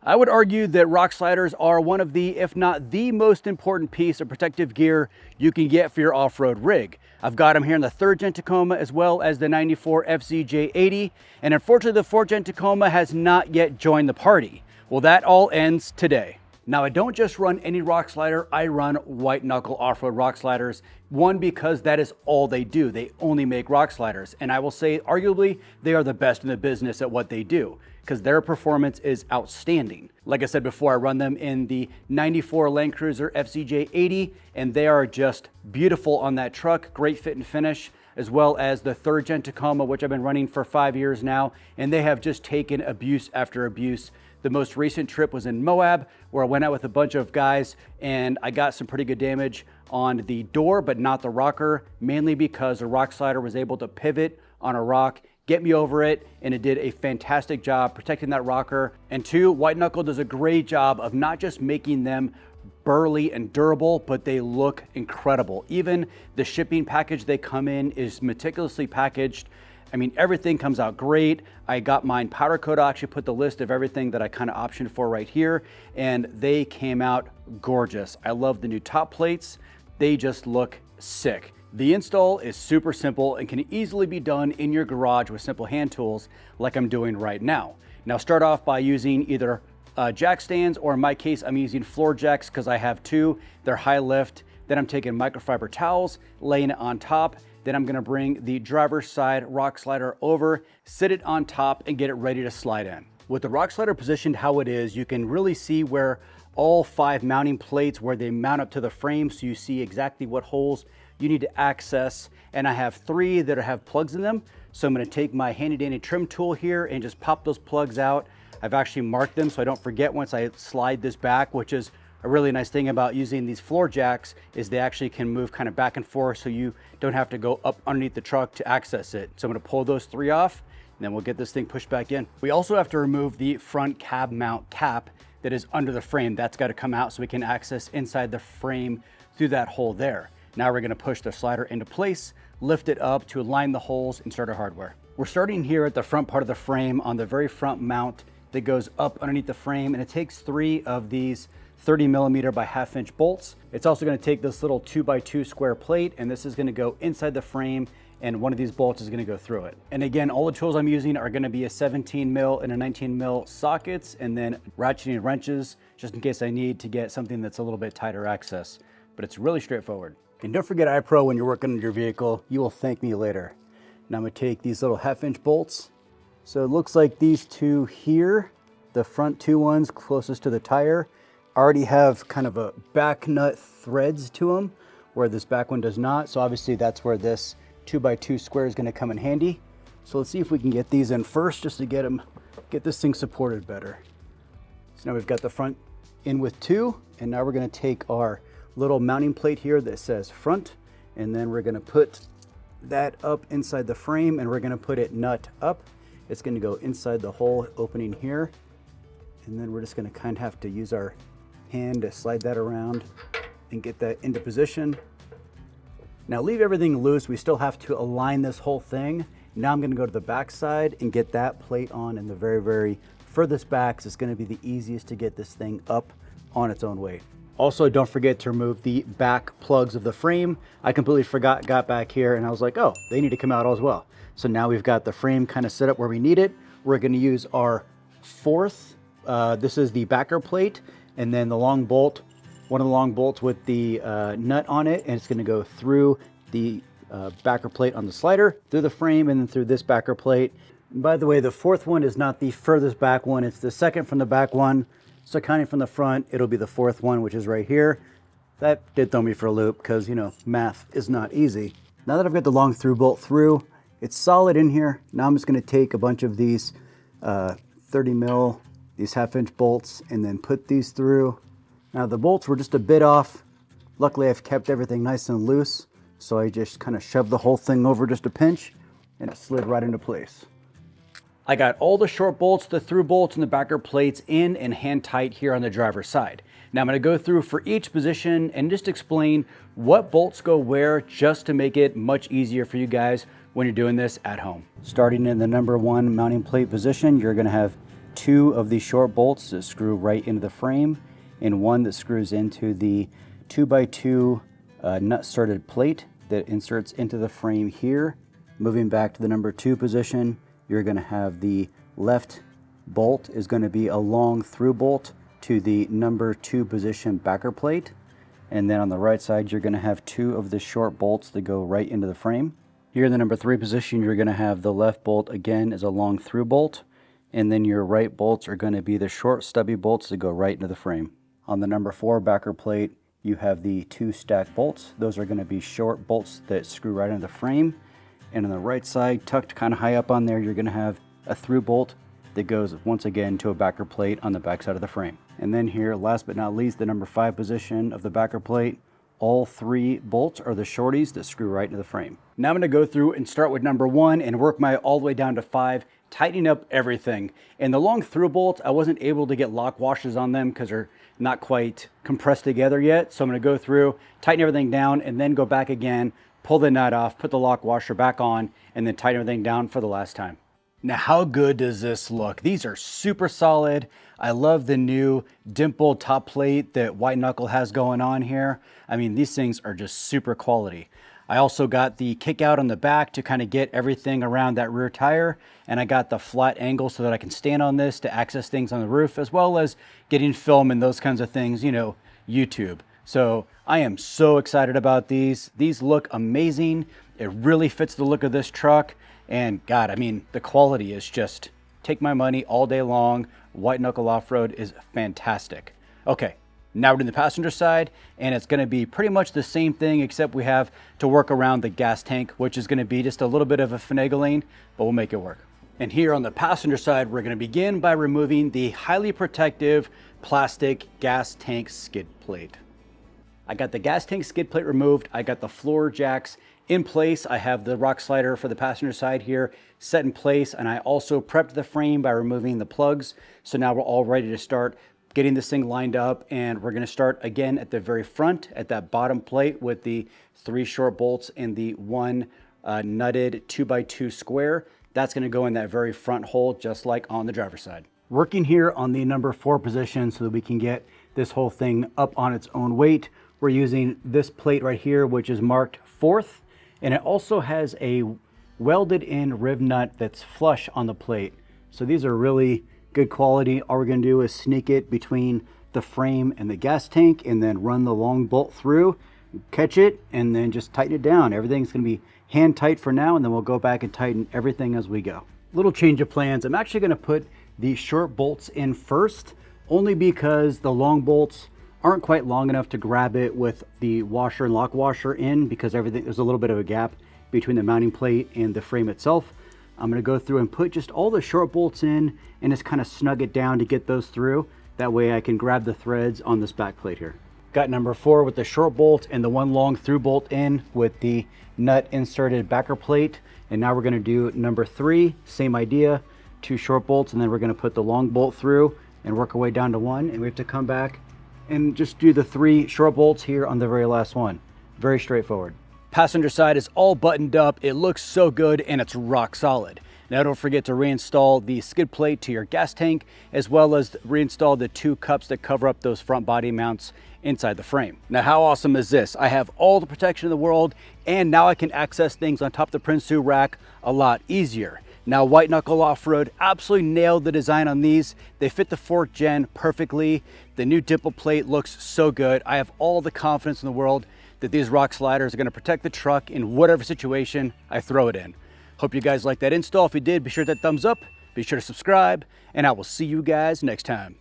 I would argue that rock sliders are one of the, if not the most important piece of protective gear you can get for your off-road rig. I've got them here in the 3rd Gen Tacoma as well as the 94 FZJ80, and unfortunately the 4th Gen Tacoma has not yet joined the party. Well, that all ends today. Now, I don't just run any rock slider, I run White Knuckle Off-Road rock sliders. One, because that is all they do. They only make rock sliders. And I will say, arguably, they are the best in the business at what they do, because their performance is outstanding. Like I said before, I run them in the 94 Land Cruiser FZJ80, and they are just beautiful on that truck. Great fit and finish, as well as the 3rd Gen Tacoma, which I've been running for 5 years now, and they have just taken abuse after abuse. The most recent trip was in Moab, where I went out with a bunch of guys and I got some pretty good damage on the door, but not the rocker, mainly because the rock slider was able to pivot on a rock, get me over it, and it did a fantastic job protecting that rocker. And 2, White Knuckle does a great job of not just making them burly and durable, but they look incredible. Even the shipping package they come in is meticulously packaged. I mean, everything comes out great. I got mine powder coat. I actually put the list of everything that I kind of optioned for right here, and they came out gorgeous. I love the new top plates. They just look sick. The install is super simple and can easily be done in your garage with simple hand tools like I'm doing right now. Now, start off by using either jack stands, or in my case, I'm using floor jacks because I have 2. They're high lift. Then I'm taking microfiber towels, laying it on top. Then I'm gonna bring the driver's side rock slider over, sit it on top, and get it ready to slide in. With the rock slider positioned how it is, you can really see where all 5 mounting plates, where they mount up to the frame, so you see exactly what holes you need to access. And I have 3 that have plugs in them. So I'm gonna take my handy dandy trim tool here and just pop those plugs out. I've actually marked them so I don't forget once I slide this back, which is a really nice thing about using these floor jacks, is they actually can move kind of back and forth, so you don't have to go up underneath the truck to access it. So I'm gonna pull those 3 off, and then we'll get this thing pushed back in. We also have to remove the front cab mount cap that is under the frame. That's gotta come out so we can access inside the frame through that hole there. Now we're gonna push the slider into place, lift it up to align the holes, and start our hardware. We're starting here at the front part of the frame on the very front mount that goes up underneath the frame, and it takes 3 of these 30mm by 1/2 inch bolts. It's also going to take this little 2x2 square plate, and this is going to go inside the frame, and one of these bolts is going to go through it. And again, all the tools I'm using are going to be a 17mm and a 19mm sockets, and then ratcheting wrenches just in case I need to get something that's a little bit tighter access. But it's really straightforward. And don't forget iPro when you're working on your vehicle. You will thank me later. Now I'm going to take these little 1/2 inch bolts. So it looks like these 2 here, the front 2 ones closest to the tire, already have kind of a back nut threads to them, where this back one does not. So obviously that's where this 2x2 square is going to come in handy. So let's see if we can get these in first, just to get this thing supported better. So now we've got the front in with 2, and now we're going to take our little mounting plate here that says front, and then we're going to put that up inside the frame, and we're going to put it nut up. It's going to go inside the hole opening here, and then we're just going to kind of have to use our hand to slide that around and get that into position. Now leave everything loose. We still have to align this whole thing. Now I'm going to go to the back side and get that plate on in the very, very furthest back, so it's going to be the easiest to get this thing up on its own weight. Also, don't forget to remove the back plugs of the frame. I completely got back here and I was like, oh, they need to come out as well. So now we've got the frame kind of set up where we need it. We're going to use our 4th, this is the backer plate, and then the long bolt, one of the long bolts with the nut on it, and it's going to go through the backer plate on the slider, through the frame, and then through this backer plate. And by the way, the 4th one is not the furthest back one, it's the 2nd from the back one. So counting from the front, it'll be the 4th one, which is right here. That did throw me for a loop because, you know, math is not easy. Now that I've got the long through bolt through, it's solid in here. Now I'm just going to take a bunch of these 30mm, these 1/2 inch bolts, and then put these through. Now the bolts were just a bit off. Luckily I've kept everything nice and loose, so I just kind of shoved the whole thing over just a pinch, and it slid right into place. I got all the short bolts, the through bolts, and the backer plates in and hand tight here on the driver's side. Now I'm going to go through for each position and just explain what bolts go where, just to make it much easier for you guys when you're doing this at home. Starting in the number 1 mounting plate position, you're going to have 2 of these short bolts that screw right into the frame, and 1 that screws into the 2x2 nut-studded plate that inserts into the frame here. Moving back to the number 2 position, you're going to have the left bolt is going to be a long through bolt to the number 2 position backer plate. And then on the right side, you're going to have 2 of the short bolts that go right into the frame. Here in the number 3 position, you're going to have the left bolt again as a long through bolt. And then your right bolts are going to be the short stubby bolts that go right into the frame. On the number 4 backer plate, you have the 2 stack bolts. Those are going to be short bolts that screw right into the frame. And on the right side, tucked kind of high up on there, you're going to have a through bolt that goes once again to a backer plate on the back side of the frame. And then here, last but not least, the number 5 position of the backer plate, all 3 bolts are the shorties that screw right into the frame. Now I'm going to go through and start with number 1 and work my all the way down to 5, tightening up everything. And the long through bolts, I wasn't able to get lock washers on them because they're not quite compressed together yet. So I'm going to go through, tighten everything down, and then go back again, pull the nut off, put the lock washer back on, and then tighten everything down for the last time. Now, how good does this look? These are super solid. I love the new dimpled top plate that White Knuckle has going on here. I mean, these things are just super quality. I also got the kick out on the back to kind of get everything around that rear tire. And I got the flat angle so that I can stand on this to access things on the roof, as well as getting film and those kinds of things, you know, YouTube. So I am so excited about these. These look amazing. It really fits the look of this truck. And God, I mean, the quality is just, take my money all day long. White Knuckle Off-Road is fantastic. Okay, now we're in the passenger side, and it's gonna be pretty much the same thing, except we have to work around the gas tank, which is gonna be just a little bit of a finagling, but we'll make it work. And here on the passenger side, we're gonna begin by removing the highly protective plastic gas tank skid plate. I got the gas tank skid plate removed. I got the floor jacks in place. I have the rock slider for the passenger side here set in place, and I also prepped the frame by removing the plugs. So now we're all ready to start getting this thing lined up, and we're gonna start again at the very front at that bottom plate with the 3 short bolts and the 1 nutted 2x2 square. That's gonna go in that very front hole, just like on the driver's side. Working here on the number 4 position so that we can get this whole thing up on its own weight, we're using this plate right here, which is marked 4th. And it also has a welded in rib nut that's flush on the plate. So these are really good quality. All we're gonna do is sneak it between the frame and the gas tank and then run the long bolt through, catch it, and then just tighten it down. Everything's gonna be hand tight for now, and then we'll go back and tighten everything as we go. Little change of plans. I'm actually gonna put the short bolts in first, only because the long bolts aren't quite long enough to grab it with the washer and lock washer in, because there's a little bit of a gap between the mounting plate and the frame itself. I'm going to go through and put just all the short bolts in and just kind of snug it down to get those through. That way I can grab the threads on this back plate here. Got number 4 with the short bolt and the 1 long through bolt in with the nut inserted backer plate. And now we're going to do number 3, same idea, 2 short bolts, and then we're going to put the long bolt through and work our way down to 1. And we have to come back and just do the 3 short bolts here on the very last one. Very straightforward. Passenger side is all buttoned up. It looks so good, and it's rock solid. Now don't forget to reinstall the skid plate to your gas tank, as well as reinstall the 2 cups that cover up those front body mounts inside the frame. Now how awesome is this? I have all the protection in the world, and now I can access things on top of the Prinsu rack a lot easier. Now, White Knuckle Off-Road absolutely nailed the design on these. They fit the 4th gen perfectly. The new dimple plate looks so good. I have all the confidence in the world that these rock sliders are gonna protect the truck in whatever situation I throw it in. Hope you guys liked that install. If you did, be sure to hit that thumbs up, be sure to subscribe, and I will see you guys next time.